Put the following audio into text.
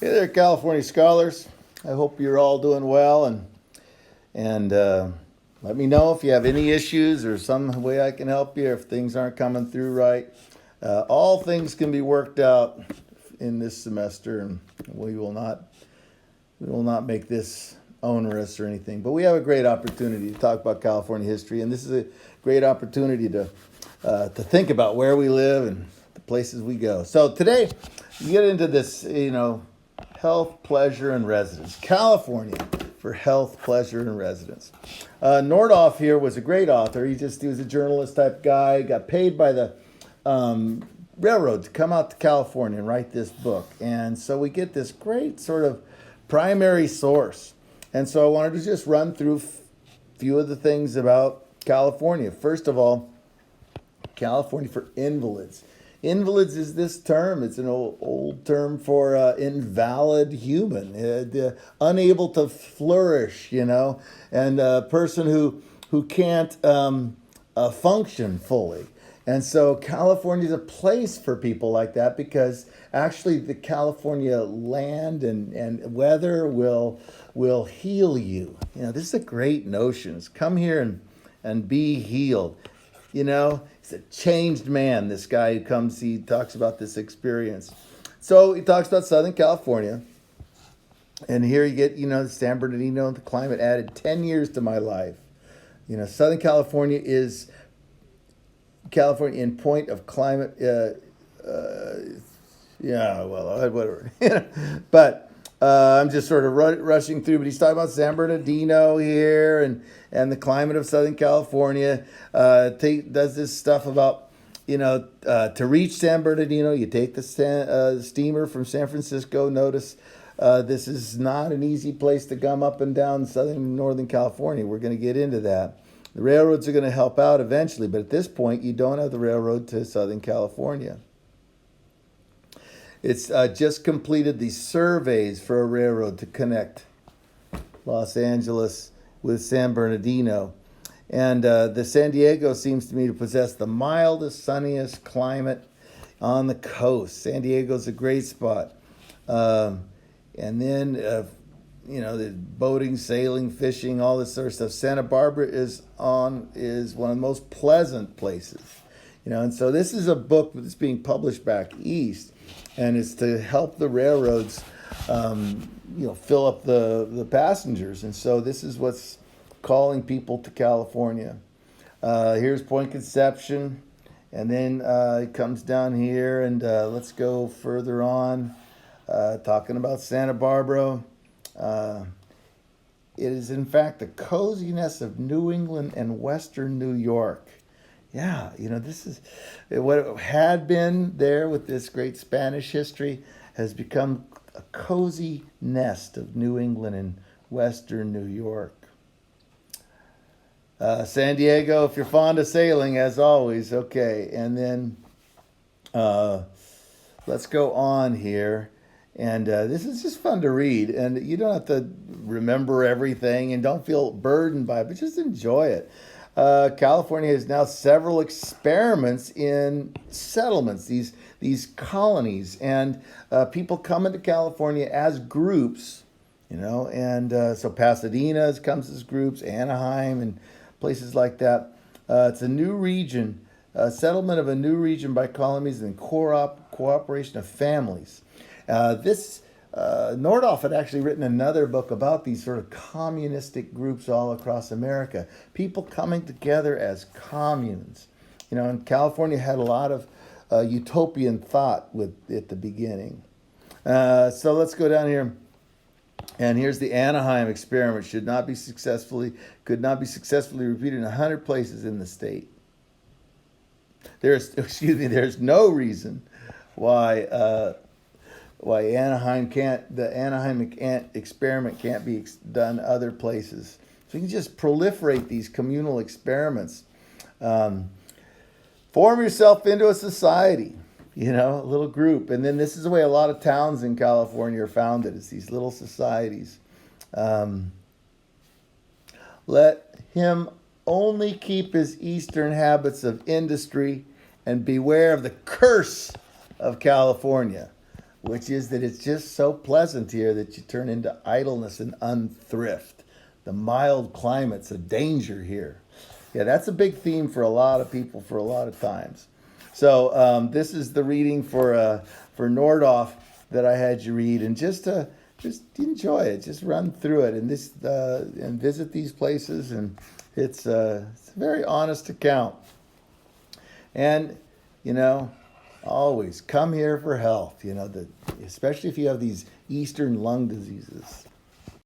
Hey there, California scholars. I hope you're all doing well, and let me know if you have any issues or some way I can help you if things aren't coming through right. All things can be worked out in this semester, and we will not make this onerous or anything. But we have a great opportunity to talk about California history, and this is a great opportunity to think about where we live and the places we go. So today, you get into this, health, pleasure, and residence. California for health, pleasure, and residence. Nordhoff here was a great author. He was a journalist type guy. Got paid by the railroad to come out to California and write this book. And so we get this great sort of primary source. And so I wanted to just run through a few of the things about California. First of all, California for invalids. Invalids is this term. It's an old term for invalid human, unable to flourish, and a person who can't function fully. And so California is a place for people like that because actually the California land and weather will heal you. This is a great notion. It's come here and be healed. He's a changed man, this guy who comes, he talks about this experience. So he talks about Southern California. And here you get, San Bernardino, the climate added 10 years to my life. Southern California is California in point of climate, whatever. But I'm just sort of rushing through, but he's talking about San Bernardino here and the climate of Southern California. Does this stuff about, to reach San Bernardino, you take the steamer from San Francisco. Notice this is not an easy place to come up and down Northern California. We're going to get into that. The railroads are going to help out eventually, but at this point, you don't have the railroad to Southern California. It's just completed the surveys for a railroad to connect Los Angeles with San Bernardino. And the San Diego seems to me to possess the mildest, sunniest climate on the coast. San Diego's a great spot. And then, the boating, sailing, fishing, all this sort of stuff. Santa Barbara is one of the most pleasant places. And so this is a book that's being published back east. And it's to help the railroads, fill up the passengers. And so this is what's calling people to California. Here's Point Conception. And then it comes down here. And let's go further on, talking about Santa Barbara. It is, in fact, the coziness of New England and Western New York. Yeah, this is what it had been there with this great Spanish history has become a cozy nest of New England and Western New York. San Diego, if you're fond of sailing, as always, okay. And then let's go on here. And this is just fun to read. And you don't have to remember everything and don't feel burdened by it, but just enjoy it. California has now several experiments in settlements, these colonies, and people come into California as groups, and so Pasadena comes as groups, Anaheim, and places like that. It's a new region, settlement of a new region by colonies and cooperation of families. Nordhoff had actually written another book about these sort of communistic groups all across America. People coming together as communes. And California had a lot of utopian thought at the beginning. So let's go down here. And here's the Anaheim experiment. Could not be successfully repeated in 100 places in the state. There's no reason why the Anaheim experiment can't be done other places. So you can just proliferate these communal experiments. Form yourself into a society, a little group. And then this is the way a lot of towns in California are founded. It's these little societies. Let him only keep his eastern habits of industry and beware of the curse of California, which is that it's just so pleasant here that you turn into idleness and unthrift. The mild climate's a danger here. Yeah, that's a big theme for a lot of people for a lot of times. So this is the reading for Nordhoff that I had you read, and just enjoy it, just run through it, and and visit these places, and it's a very honest account. And always come here for health. Especially if you have these Eastern lung diseases.